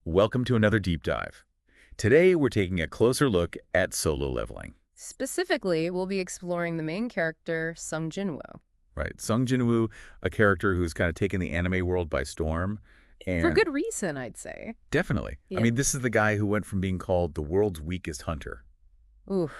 Welcome to another deep dive. Today, we're taking a closer look at solo leveling. Specifically, we'll be exploring the main character, Sung Jin-Woo. Right, Sung Jin-Woo, a character who's kind of taken the anime world by storm, For and good reason, I'd say. definitely. I Yeah. mean, this is the guy who went from being called the world's weakest hunter, Oof.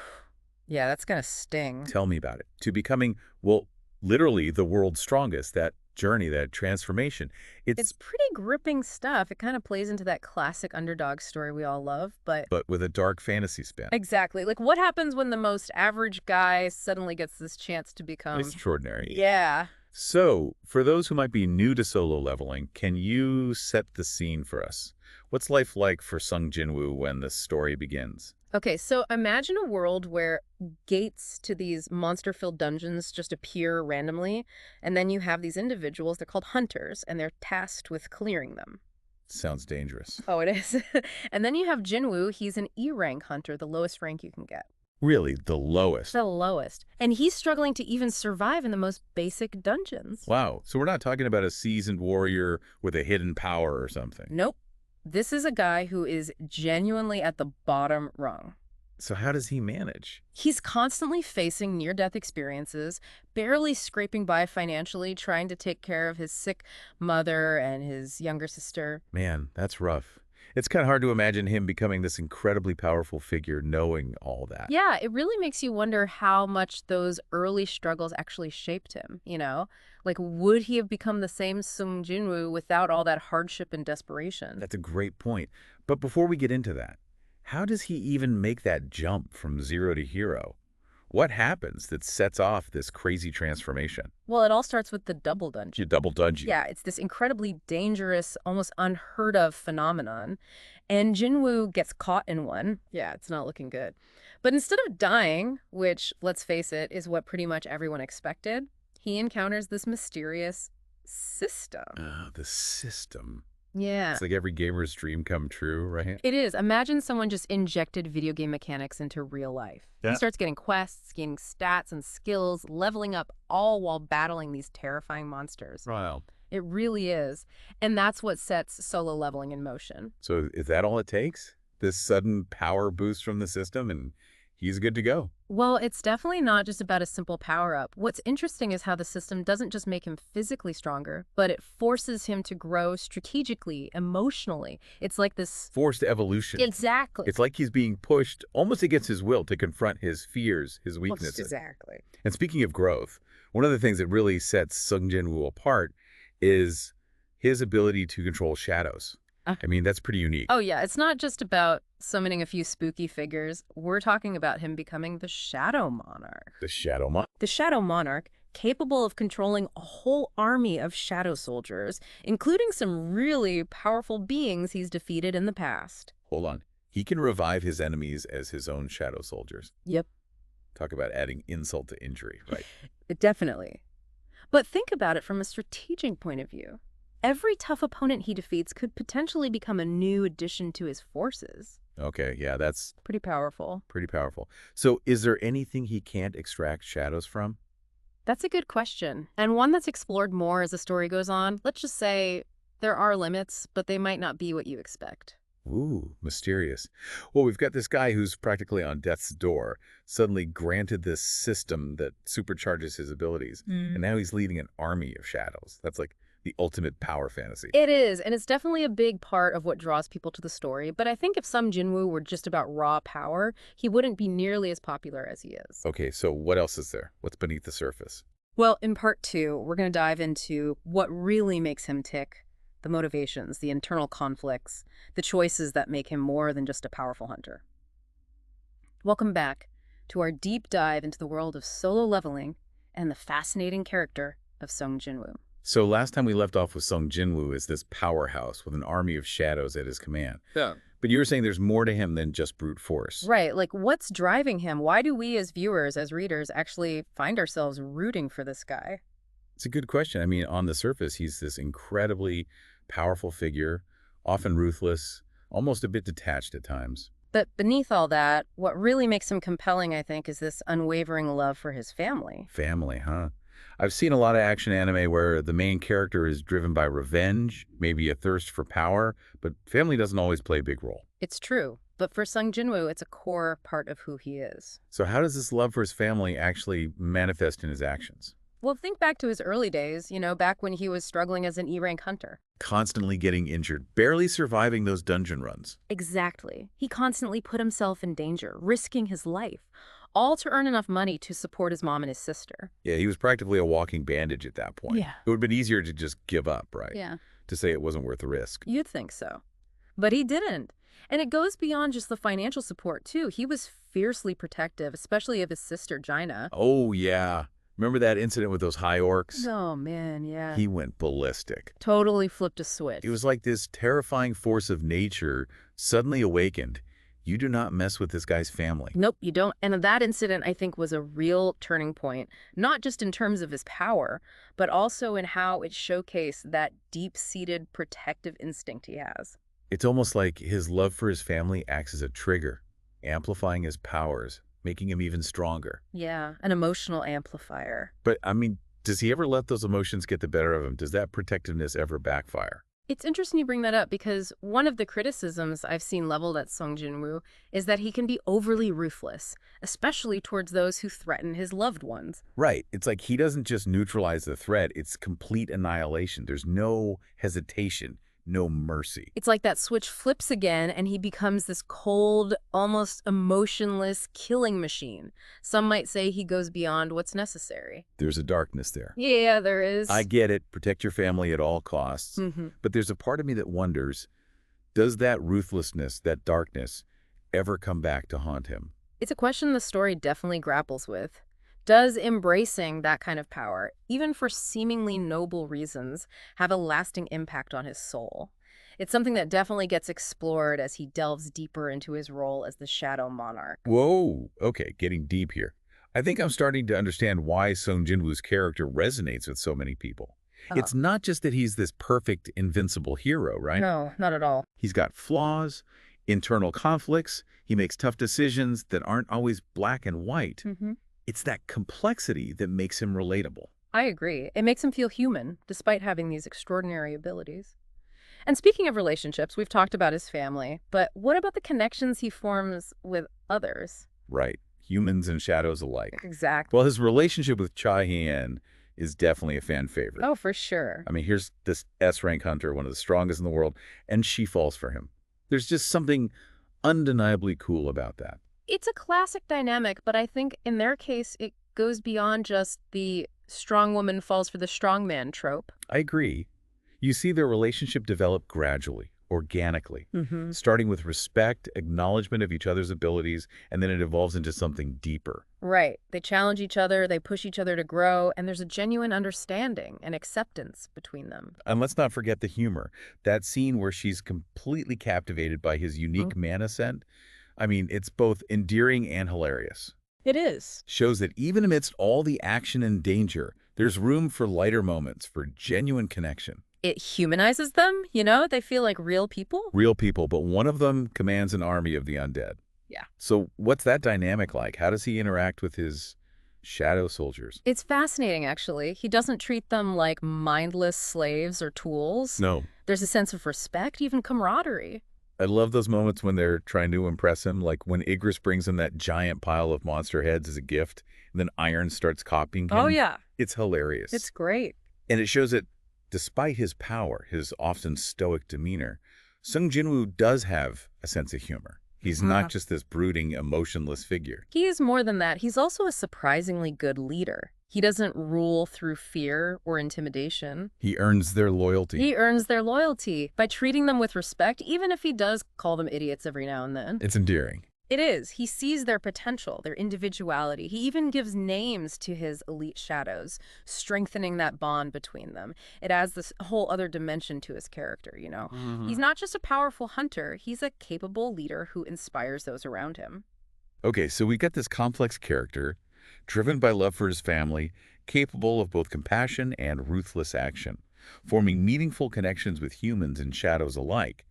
Yeah, that's gonna sting. tell me about it, to becoming, well, literally the world's strongest. That journey, that transformation. It's pretty gripping stuff. It kind of plays into that classic underdog story we all love, but But with a dark fantasy spin. exactly. Like, what happens when the most average guy suddenly gets this chance to become... Extraordinary. Yeah. So, for those who might be new to solo leveling, can you set the scene for us? What's life like for Sung Jin-Woo when the story begins? Okay, so imagine a world where gates to these monster-filled dungeons just appear randomly, and then you have these individuals, they're called hunters, and they're tasked with clearing them. Sounds dangerous. Oh, it is. And then you have Jinwoo, he's an E-rank hunter, the lowest rank you can get. Really, the lowest. The lowest. And he's struggling to even survive in the most basic dungeons. Wow. So we're not talking about a seasoned warrior with a hidden power or something. Nope. This is a guy who is genuinely at the bottom rung. So how does he manage? He's constantly facing near-death experiences, barely scraping by financially, trying to take care of his sick mother and his younger sister. Man, that's rough. It's kind of hard to imagine him becoming this incredibly powerful figure knowing all that. Yeah, it really makes you wonder how much those early struggles actually shaped him, you know? Like, would he have become the same Sung Jin-Woo without all that hardship and desperation? That's a great point. But before we get into that, how does he even make that jump from zero to hero? What happens that sets off this crazy transformation? Well, it all starts with the double dungeon. You double dungeon. Yeah, it's this incredibly dangerous, almost unheard of phenomenon. And Jinwoo gets caught in one. Yeah, it's not looking good. But instead of dying, which, let's face it, is what pretty much everyone expected, he encounters this mysterious system. The system. Yeah. It's like every gamer's dream come true, right? It is. Imagine someone just injected video game mechanics into real life. Yeah. He starts getting quests, gaining stats and skills, leveling up, all while battling these terrifying monsters. Wow. It really is. And that's what sets solo leveling in motion. So is that all it takes? This sudden power boost from the system and he's good to go. Well, it's definitely not just about a simple power-up. What's interesting is how the system doesn't just make him physically stronger, but it forces him to grow strategically, emotionally. It's like this... Forced evolution. Exactly. It's like he's being pushed almost against his will to confront his fears, his weaknesses. Exactly. And speaking of growth, one of the things that really sets Sung Jin-Woo apart is his ability to control shadows. I mean, that's pretty unique. Oh, yeah. It's not just about summoning a few spooky figures. We're talking about him becoming the Shadow Monarch. The Shadow Monarch. The Shadow Monarch, capable of controlling a whole army of shadow soldiers, including some really powerful beings he's defeated in the past. Hold on. He can revive his enemies as his own shadow soldiers. Yep. Talk about adding insult to injury, right? Definitely. But think about it from a strategic point of view. Every tough opponent he defeats could potentially become a new addition to his forces. Okay, yeah, that's Pretty powerful. pretty powerful. So is there anything he can't extract shadows from? That's a good question, and one that's explored more as the story goes on. Let's just say there are limits, but they might not be what you expect. Ooh, mysterious. Well, we've got this guy who's practically on death's door, suddenly granted this system that supercharges his abilities, and now he's leading an army of shadows. That's like the ultimate power fantasy. It is, and it's definitely a big part of what draws people to the story, but I think if Sung Jin-Woo were just about raw power, he wouldn't be nearly as popular as he is. Okay, so what else is there? What's beneath the surface? Well, in part 2, we're going to dive into what really makes him tick, the motivations, the internal conflicts, the choices that make him more than just a powerful hunter. Welcome back to our deep dive into the world of solo leveling and the fascinating character of Sung Jin-Woo. So last time we left off with Sung Jin-Woo as this powerhouse with an army of shadows at his command. Yeah. But you were saying there's more to him than just brute force. Right, like what's driving him? Why do we as viewers, as readers, actually find ourselves rooting for this guy? It's a good question. I mean, on the surface, he's this incredibly powerful figure, often ruthless, almost a bit detached at times. But beneath all that, what really makes him compelling, I think, is this unwavering love for his family. Family, huh? I've seen a lot of action anime where the main character is driven by revenge, maybe a thirst for power, but family doesn't always play a big role. It's true, but for Sung Jin-Woo, it's a core part of who he is. So how does this love for his family actually manifest in his actions? Well, think back to his early days, back when he was struggling as an E-rank hunter. Constantly getting injured, barely surviving those dungeon runs. Exactly. He constantly put himself in danger, risking his life, all to earn enough money to support his mom and his sister. Yeah, he was practically a walking bandage at that point. Yeah. It would have been easier to just give up, right? Yeah. To say it wasn't worth the risk. You'd think so. But he didn't. And it goes beyond just the financial support, too. He was fiercely protective, especially of his sister, Jaina. Oh, yeah. Remember that incident with those high orcs? Oh, man, yeah. He went ballistic. Totally flipped a switch. It was like this terrifying force of nature suddenly awakened. You do not mess with this guy's family. Nope, you don't. And that incident, I think, was a real turning point, not just in terms of his power, but also in how it showcased that deep-seated protective instinct he has. It's almost like his love for his family acts as a trigger, amplifying his powers, making him even stronger. Yeah, an emotional amplifier. But, I mean, does he ever let those emotions get the better of him? Does that protectiveness ever backfire? It's interesting you bring that up because one of the criticisms I've seen leveled at Sung Jin-Woo is that he can be overly ruthless, especially towards those who threaten his loved ones. Right. It's like he doesn't just neutralize the threat, it's complete annihilation. There's no hesitation, no mercy. It's like that switch flips again and he becomes this cold, almost emotionless killing machine. Some might say he goes beyond what's necessary. There's a darkness there. Yeah, there is. I get it. Protect your family at all costs. But there's a part of me that wonders, does that ruthlessness, that darkness, ever come back to haunt him? It's a question the story definitely grapples with. Does embracing that kind of power, even for seemingly noble reasons, have a lasting impact on his soul? It's something that definitely gets explored as he delves deeper into his role as the Shadow Monarch. Whoa, okay, getting deep here. I think I'm starting to understand why Sung Jin-Woo's character resonates with so many people. It's not just that he's this perfect, invincible hero, right? No, not at all. He's got flaws, internal conflicts, he makes tough decisions that aren't always black and white. It's that complexity that makes him relatable. I agree. It makes him feel human, despite having these extraordinary abilities. And speaking of relationships, we've talked about his family, but what about the connections he forms with others? Right. Humans and shadows alike. Exactly. Well, his relationship with Cha Hien is definitely a fan favorite. Oh, for sure. I mean, here's this S-rank hunter, one of the strongest in the world, and she falls for him. There's just something undeniably cool about that. It's a classic dynamic, but I think in their case, it goes beyond just the strong woman falls for the strong man trope. I agree. You see their relationship develop gradually, organically, starting with respect, acknowledgement of each other's abilities, and then it evolves into something deeper. Right. They challenge each other, they push each other to grow, and there's a genuine understanding and acceptance between them. And let's not forget the humor. That scene where she's completely captivated by his unique mana scent. I mean, it's both endearing and hilarious. It is. Shows that even amidst all the action and danger, there's room for lighter moments, for genuine connection. It humanizes them, They feel like real people. Real people, but one of them commands an army of the undead. Yeah. So what's that dynamic like? How does he interact with his shadow soldiers? It's fascinating, actually. He doesn't treat them like mindless slaves or tools. No. There's a sense of respect, even camaraderie. I love those moments when they're trying to impress him, like when Igris brings him that giant pile of monster heads as a gift, and then Iron starts copying him. Oh, yeah. It's hilarious. It's great. And it shows that despite his power, his often stoic demeanor, Sung Jin-Woo does have a sense of humor. He's not just this brooding, emotionless figure. He is more than that. He's also a surprisingly good leader. He doesn't rule through fear or intimidation. He earns their loyalty. He earns their loyalty by treating them with respect, even if he does call them idiots every now and then. It's endearing. It is. He sees their potential, their individuality. He even gives names to his elite shadows, strengthening that bond between them. It adds this whole other dimension to his character, He's not just a powerful hunter. He's a capable leader who inspires those around him. Okay, so we got this complex character, driven by love for his family, capable of both compassion and ruthless action, forming meaningful connections with humans and shadows alike.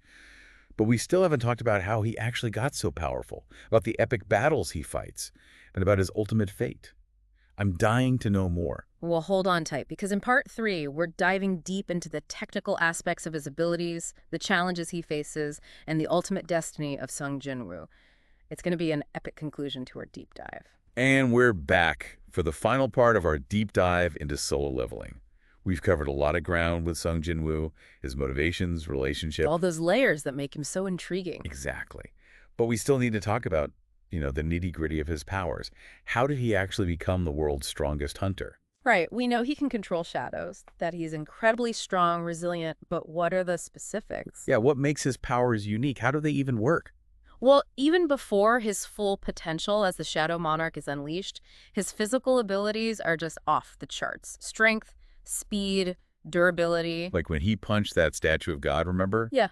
But we still haven't talked about how he actually got so powerful, about the epic battles he fights, and about his ultimate fate. I'm dying to know more. Well, hold on tight, because in part 3, we're diving deep into the technical aspects of his abilities, the challenges he faces, and the ultimate destiny of Sung Jin-Woo. It's going to be an epic conclusion to our deep dive. And we're back for the final part of our deep dive into solo leveling. We've covered a lot of ground with Sung Jin-Woo, his motivations, relationship. All those layers that make him so intriguing. Exactly. But we still need to talk about, the nitty-gritty of his powers. How did he actually become the world's strongest hunter? Right, we know he can control shadows, that he's incredibly strong, resilient, but what are the specifics? Yeah, what makes his powers unique? How do they even work? Well, even before his full potential as the Shadow Monarch is unleashed, his physical abilities are just off the charts. Strength, speed, durability. Like when he punched that statue of God, remember? Yeah.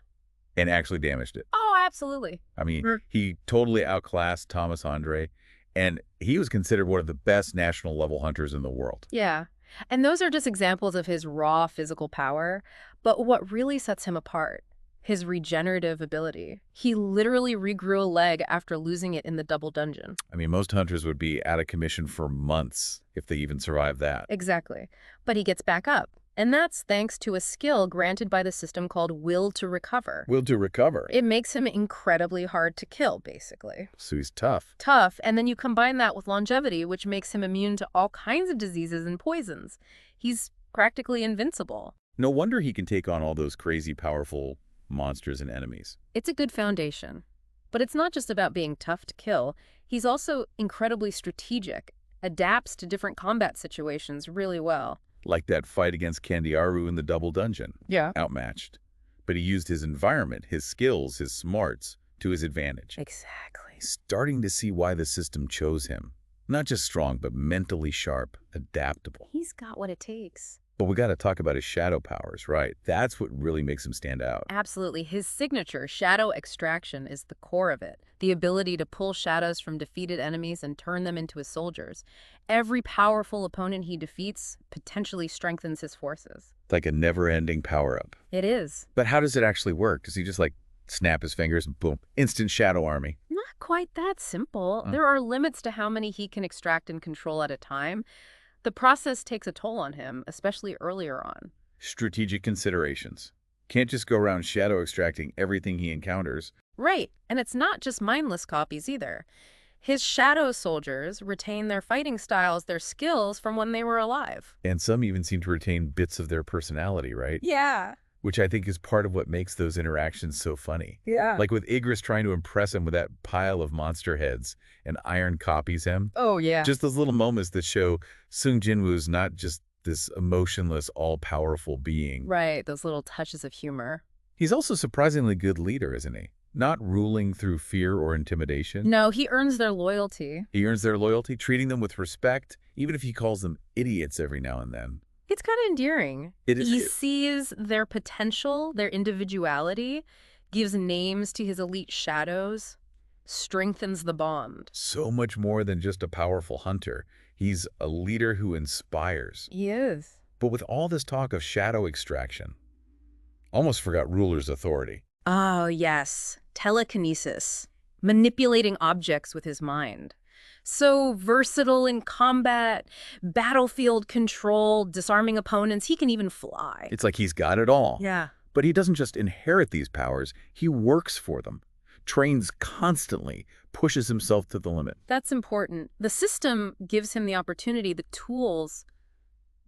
And actually damaged it. Oh, absolutely. I mean, he totally outclassed Thomas Andre, and he was considered one of the best national level hunters in the world. Yeah. And those are just examples of his raw physical power. But what really sets him apart, his regenerative ability. He literally regrew a leg after losing it in the double dungeon. I mean, most hunters would be out of commission for months if they even survived that. Exactly. But he gets back up. And that's thanks to a skill granted by the system called Will to Recover. Will to recover. It makes him incredibly hard to kill, basically. So he's tough. Tough, and then you combine that with longevity, which makes him immune to all kinds of diseases and poisons. He's practically invincible. No wonder he can take on all those crazy, powerful monsters and enemies. It's a good foundation. But it's not just about being tough to kill. He's also incredibly strategic, adapts to different combat situations really well. Like that fight against Candiaru in the double dungeon. Yeah. Outmatched. But he used his environment, his skills, his smarts to his advantage. Exactly. Starting to see why the system chose him. Not just strong, but mentally sharp, adaptable. He's got what it takes. But we got to talk about his shadow powers, right? That's what really makes him stand out. Absolutely. His signature, shadow extraction, is the core of it. The ability to pull shadows from defeated enemies and turn them into his soldiers. Every powerful opponent he defeats potentially strengthens his forces. It's like a never-ending power-up. It is. But how does it actually work? Does he just snap his fingers and boom, instant shadow army? Not quite that simple. There are limits to how many he can extract and control at a time. The process takes a toll on him, especially earlier on. Strategic considerations. Can't just go around shadow extracting everything he encounters. Right, and it's not just mindless copies either. His shadow soldiers retain their fighting styles, their skills from when they were alive. And some even seem to retain bits of their personality, right? Yeah. Which I think is part of what makes those interactions so funny. Yeah. Like with Igris trying to impress him with that pile of monster heads, and Iron copies him. Oh, yeah. Just those little moments that show Sung Jin-Woo's not just this emotionless, all-powerful being. Right, those little touches of humor. He's also a surprisingly good leader, isn't he? Not ruling through fear or intimidation. No, he earns their loyalty. He earns their loyalty, treating them with respect, even if he calls them idiots every now and then. It's kind of endearing. It is. He sees their potential, their individuality, gives names to his elite shadows, strengthens the bond. So much more than just a powerful hunter. He's a leader who inspires. He is. But with all this talk of shadow extraction, almost forgot ruler's authority. Oh, yes. Telekinesis. Manipulating objects with his mind. So versatile in combat, battlefield control, disarming opponents. He can even fly. It's like he's got it all. Yeah. But he doesn't just inherit these powers. He works for them. Trains constantly, pushes himself to the limit. That's important. The system gives him the opportunity, the tools,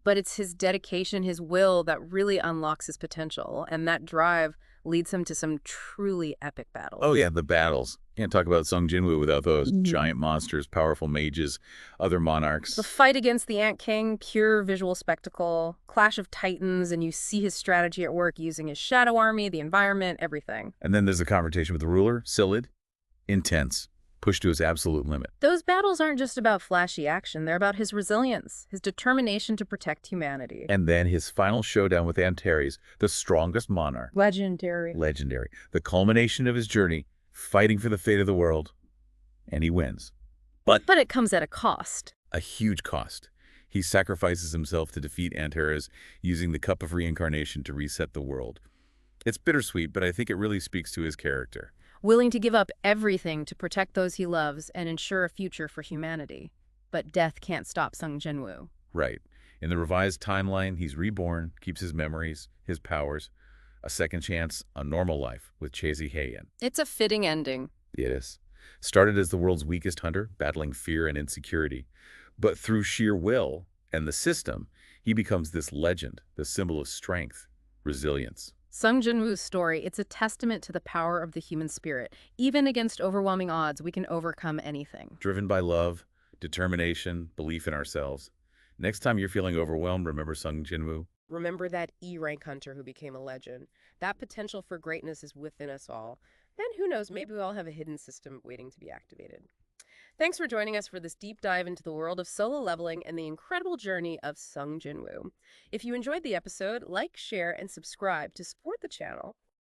but it's his dedication, his will that really unlocks his potential. And that drive leads him to some truly epic battles. Oh, yeah, the battles. Can't talk about Sung Jin-Woo without those giant monsters, powerful mages, other monarchs. The fight against the Ant King, pure visual spectacle, clash of titans, and you see his strategy at work using his shadow army, the environment, everything. And then there's the confrontation with the ruler, Silid. Intense. Pushed to his absolute limit. Those battles aren't just about flashy action. They're about his resilience, his determination to protect humanity. And then his final showdown with Antares, the strongest monarch. Legendary. Legendary. The culmination of his journey, fighting for the fate of the world. And he wins. But it comes at a cost. A huge cost. He sacrifices himself to defeat Antares, using the Cup of Reincarnation to reset the world. It's bittersweet, but I think it really speaks to his character. Willing to give up everything to protect those he loves and ensure a future for humanity. but death can't stop Sung Jin-Woo. Right. In the revised timeline, he's reborn, keeps his memories, his powers, a second chance, a normal life with Chazy Heian. It's a fitting ending. It is. Started as the world's weakest hunter, battling fear and insecurity. But through sheer will and the system, he becomes this legend, the symbol of strength, resilience. Sung Jin-Woo's story, it's a testament to the power of the human spirit. Even against overwhelming odds, we can overcome anything. Driven by love, determination, belief in ourselves. Next time you're feeling overwhelmed, remember Sung Jin-Woo. Remember that E-rank hunter who became a legend. That potential for greatness is within us all. And who knows, maybe we all have a hidden system waiting to be activated. Thanks for joining us for this deep dive into the world of solo leveling and the incredible journey of Sung Jin-Woo. If you enjoyed the episode, like, share, and subscribe to support the channel.